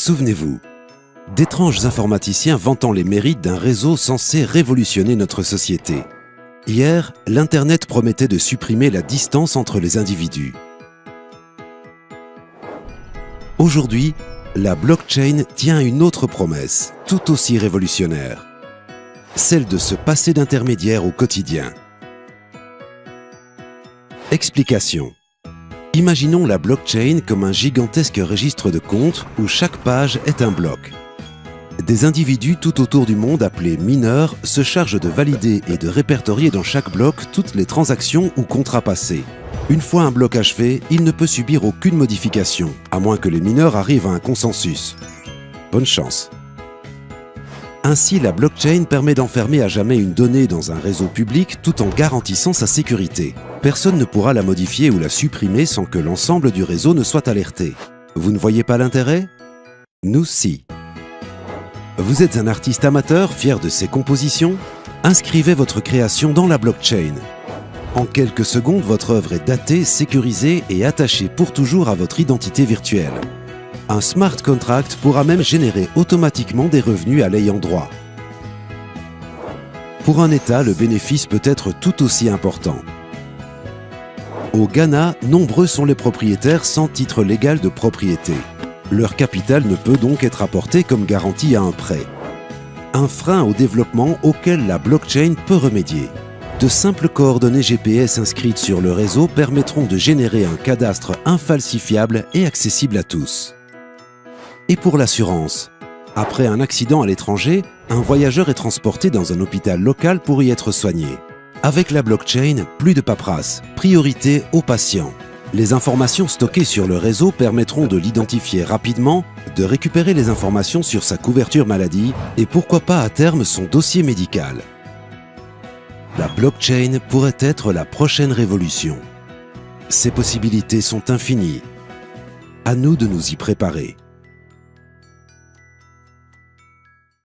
Souvenez-vous, d'étranges informaticiens vantant les mérites d'un réseau censé révolutionner notre société. Hier, l'Internet promettait de supprimer la distance entre les individus. Aujourd'hui, la blockchain tient une autre promesse, tout aussi révolutionnaire. Celle de se passer d'intermédiaire au quotidien. Explication. Imaginons la blockchain comme un gigantesque registre de comptes où chaque page est un bloc. Des individus tout autour du monde appelés mineurs se chargent de valider et de répertorier dans chaque bloc toutes les transactions ou contrats passés. Une fois un bloc achevé, il ne peut subir aucune modification, à moins que les mineurs arrivent à un consensus. Bonne chance. Ainsi, la blockchain permet d'enfermer à jamais une donnée dans un réseau public tout en garantissant sa sécurité. Personne ne pourra la modifier ou la supprimer sans que l'ensemble du réseau ne soit alerté. Vous ne voyez pas l'intérêt? Nous, si. Vous êtes un artiste amateur fier de ses compositions? Inscrivez votre création dans la blockchain. En quelques secondes, votre œuvre est datée, sécurisée et attachée pour toujours à votre identité virtuelle. Un smart contract pourra même générer automatiquement des revenus à l'ayant droit. Pour un État, le bénéfice peut être tout aussi important. Au Ghana, nombreux sont les propriétaires sans titre légal de propriété. Leur capital ne peut donc être apporté comme garantie à un prêt. Un frein au développement auquel la blockchain peut remédier. De simples coordonnées GPS inscrites sur le réseau permettront de générer un cadastre infalsifiable et accessible à tous. Et pour l'assurance, après un accident à l'étranger, un voyageur est transporté dans un hôpital local pour y être soigné. Avec la blockchain, plus de paperasse, priorité aux patients. Les informations stockées sur le réseau permettront de l'identifier rapidement, de récupérer les informations sur sa couverture maladie et pourquoi pas à terme son dossier médical. La blockchain pourrait être la prochaine révolution. Ses possibilités sont infinies. À nous de nous y préparer.